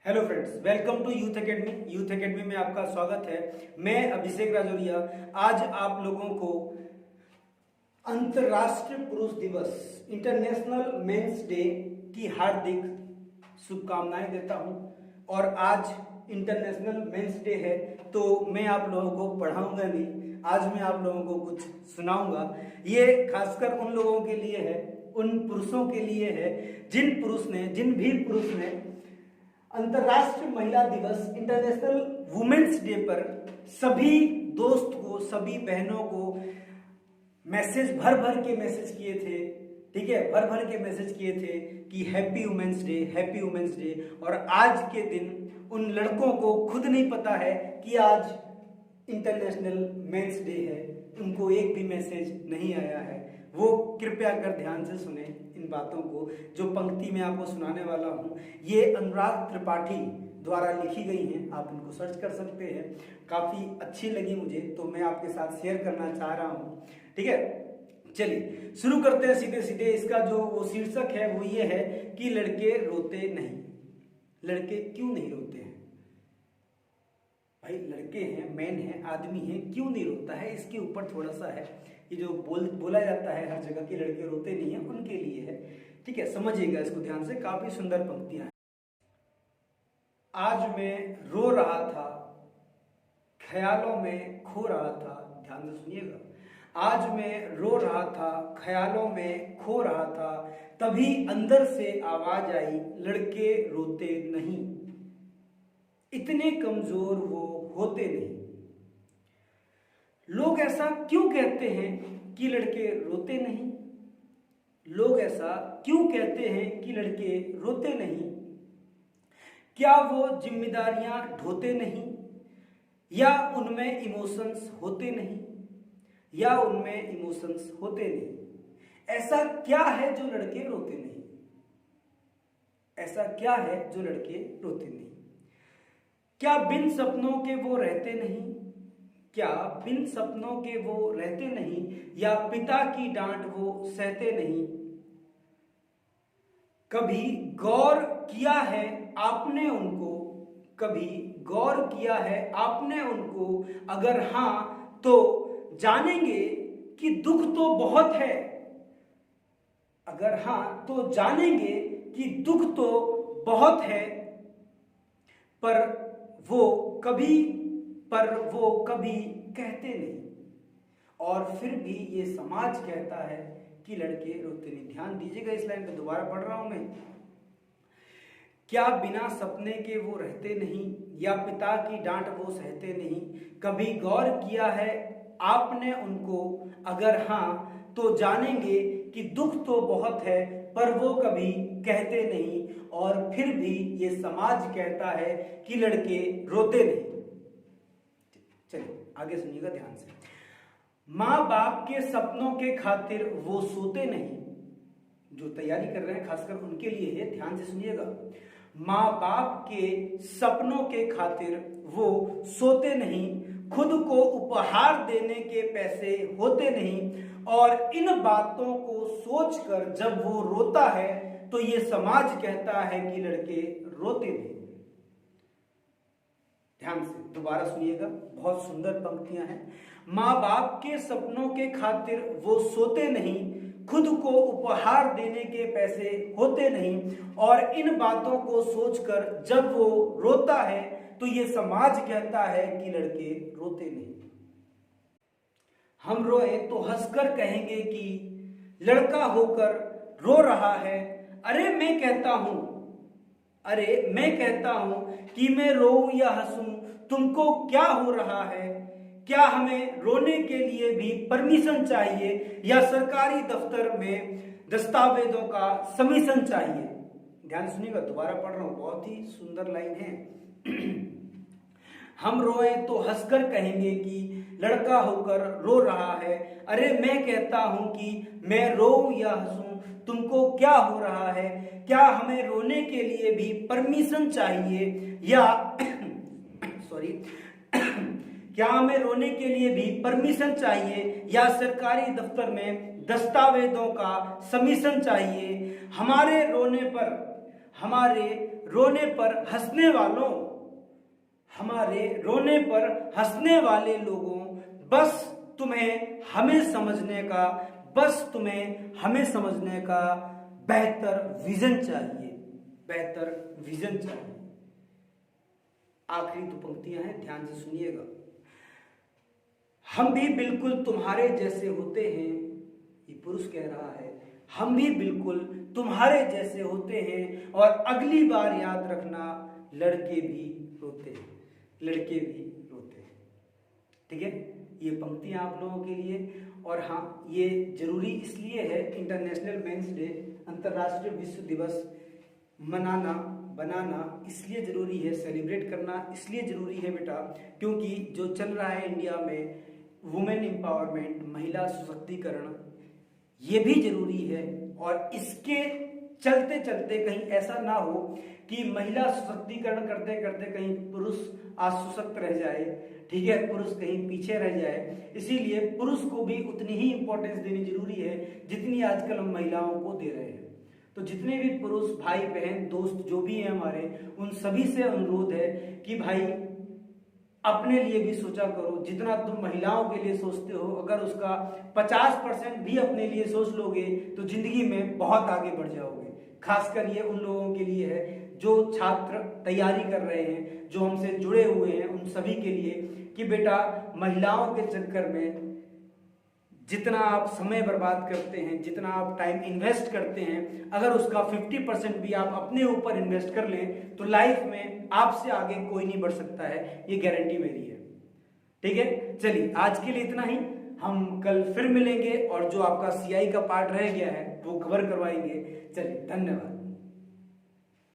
Hello friends, welcome to youth academy. Youth academy में आपका स्वागत है। मैं अभिषेक राजौरिया आज आप लोगों को अंतर्राष्ट्रीय पुरुष दिवस इंटरनेशनल मेंस डे की हार्दिक शुभकामनाएं देता हूं। और आज इंटरनेशनल मेंस डे है तो मैं आप लोगों को पढ़ाऊंगा नहीं, आज मैं आप लोगों को कुछ सुनाऊंगा। ये खासकर उन लोगों के लिए है, उन पुरुषों के लिए है जिन भी पुरुष ने अंतर्राष्ट्रीय महिला दिवस इंटरनेशनल वुमेन्स डे पर सभी दोस्त को, सभी बहनों को मैसेज भर भर के मैसेज किए थे। ठीक है, भर भर के मैसेज किए थे कि happy women's day, happy women's day. और आज के दिन उन लड़कों को खुद नहीं पता है कि आज इंटरनेशनल मेंस डे है, उनको एक भी मैसेज नहीं आया है। वो कृपया कर ध्यान से सुने इन बातों को। जो पंक्ति मैं आपको सुनाने वाला हूं ये अनुराग त्रिपाठी द्वारा लिखी गई हैं, आप इनको सर्च कर सकते हैं। काफी अच्छी लगी मुझे तो मैं आपके साथ शेयर करना चाह रहा हूं। ठीक है, चलिए शुरू करते हैं सीधे सीधे। इसका जो वो शीर्षक है वो ये है कि लड़के रोते नहीं। लड़के क्यों नहीं रोते हैं? भाई लड़के हैं, मैन है, आदमी है, क्यों नहीं रोता है? इसके ऊपर थोड़ा सा है। ये जो बोला जाता है हर जगह कि लड़के रोते नहीं है, उनके लिए है। ठीक है, समझिएगा इसको ध्यान से, काफी सुंदर पंक्तियां हैं। आज मैं रो रहा था, ख्यालों में खो रहा था। ध्यान से सुनिएगा। आज मैं रो रहा था, ख्यालों में खो रहा था, तभी अंदर से आवाज आई, लड़के रोते नहीं। इतने कमजोर वो होते नहीं। लोग ऐसा क्यों कहते हैं कि लड़के रोते नहीं? लोग ऐसा क्यों कहते हैं कि लड़के रोते नहीं? क्या वो जिम्मेदारियां ढोते नहीं, या उनमें इमोशंस होते नहीं, या उनमें इमोशंस होते नहीं? ऐसा क्या है जो लड़के रोते नहीं? ऐसा क्या है जो लड़के रोते नहीं? क्या बिन सपनों के वो रहते नहीं? क्या बिन सपनों के वो रहते नहीं, या पिता की डांट वो सहते नहीं? कभी गौर किया है आपने उनको? कभी गौर किया है आपने उनको? अगर हां तो जानेंगे कि दुख तो बहुत है। अगर हां तो जानेंगे कि दुख तो बहुत है, पर वो कभी कहते नहीं। और फिर भी ये समाज कहता है कि लड़के रोते नहीं। ध्यान दीजिएगा, इस लाइन पे दोबारा पढ़ रहा हूं मैं। क्या बिना सपने के वो रहते नहीं, या पिता की डांट वो सहते नहीं? कभी गौर किया है आपने उनको? अगर हां तो जानेंगे कि दुख तो बहुत है, पर वो कभी कहते नहीं। और फिर भी ये समाज कहता है कि लड़के रोते नहीं। चलिए आगे सुनिएगा ध्यान से। माँ बाप के सपनों के खातिर वो सोते नहीं। जो तैयारी कर रहे हैं खासकर उनके लिए है, ध्यान से सुनिएगा। माँ बाप के सपनों के खातिर वो सोते नहीं, खुद को उपहार देने के पैसे होते नहीं। और इन बातों को सोचकर जब वो रोता है तो ये समाज कहता है कि लड़के रोते नहीं। ध्यान से दोबारा सुनिएगा, बहुत सुंदर पंक्तियां हैं। माँ बाप के सपनों के खातिर वो सोते नहीं, खुद को उपहार देने के पैसे होते नहीं। और इन बातों को सोचकर जब वो रोता है तो ये समाज कहता है कि लड़के रोते नहीं। हम रोए तो हंसकर कहेंगे कि लड़का होकर रो रहा है। अरे मैं कहता हूं कि मैं रोऊं या हंसूं, तुमको क्या हो रहा है? क्या हमें रोने के लिए भी परमिशन चाहिए, या सरकारी दफ्तर में दस्तावेजों का सबमिशन चाहिए? ध्यान सुनिएगा, दोबारा पढ़ रहा हूं, बहुत ही सुंदर लाइन है। हम रोए तो हंसकर कहेंगे कि लड़का होकर रो रहा है। अरे मैं कहता हूं कि मैं रोऊं या हंसूं, तुमको क्या हो रहा है? क्या हमें रोने के लिए भी परमिशन चाहिए, या सॉरी क्या हमें रोने के लिए भी परमिशन चाहिए, या सरकारी दफ्तर में दस्तावेजों का सबमिशन चाहिए? हमारे रोने पर हंसने वालों, हमारे रोने पर हंसने वाले लोगों, बस तुम्हें हमें समझने का, बस तुम्हें हमें समझने का बेहतर विजन चाहिए, बेहतर विजन चाहिए। आखिरी 2 पंक्तियां हैं, ध्यान से सुनिएगा। हम भी बिल्कुल तुम्हारे जैसे होते हैं, ये पुरुष कह रहा है, हम भी बिल्कुल तुम्हारे जैसे होते हैं, और अगली बार याद रखना लड़के भी रोते हैं, लड़के भी रोते हैं। ठीक है, ये पंक्तियां आप लोगों के लिए। और हाँ, ये जरूरी इसलिए है, इंटरनेशनल मेंस डे, अंतर्राष्ट्रीय विश्व दिवस मनाना बनाना इसलिए जरूरी है, सेलिब्रेट करना इसलिए जरूरी है बेटा, क्योंकि जो चल रहा है इंडिया में वुमेन एम्पावरमेंट, महिला सशक्तिकरण, ये भी जरूरी है। और इसके चलते चलते कहीं ऐसा ना हो कि महिला सशक्तिकरण करते करते कहीं पुरुष असशक्त रह जाए, ठीक है, पुरुष कहीं पीछे रह जाए। इसीलिए पुरुष को भी उतनी ही इंपॉर्टेंस देनी जरूरी है जितनी आजकल हम महिलाओं को दे रहे हैं। तो जितने भी पुरुष भाई बहन दोस्त जो भी हैं हमारे, उन सभी से अनुरोध है कि भाई अपने लिए भी सोचा करो। जितना तुम महिलाओं के लिए सोचते हो, अगर उसका 50% भी अपने लिए सोच लोगे तो जिंदगी में बहुत आगे बढ़ जाओगे। खासकर ये उन लोगों के लिए है जो छात्र तैयारी कर रहे हैं, जो हमसे जुड़े हुए हैं, उन सभी के लिए कि बेटा महिलाओं के चक्कर में जितना आप समय बर्बाद करते हैं, जितना आप टाइम इन्वेस्ट करते हैं, अगर उसका 50% भी आप अपने ऊपर इन्वेस्ट कर लें तो लाइफ में आपसे आगे कोई नहीं बढ़ सकता है, ये गारंटी मेरी है। ठीक है, चलिए आज के लिए इतना ही। हम कल फिर मिलेंगे और जो आपका CI का पार्ट रह गया है वो कवर करवाएंगे। चलिए, धन्यवाद।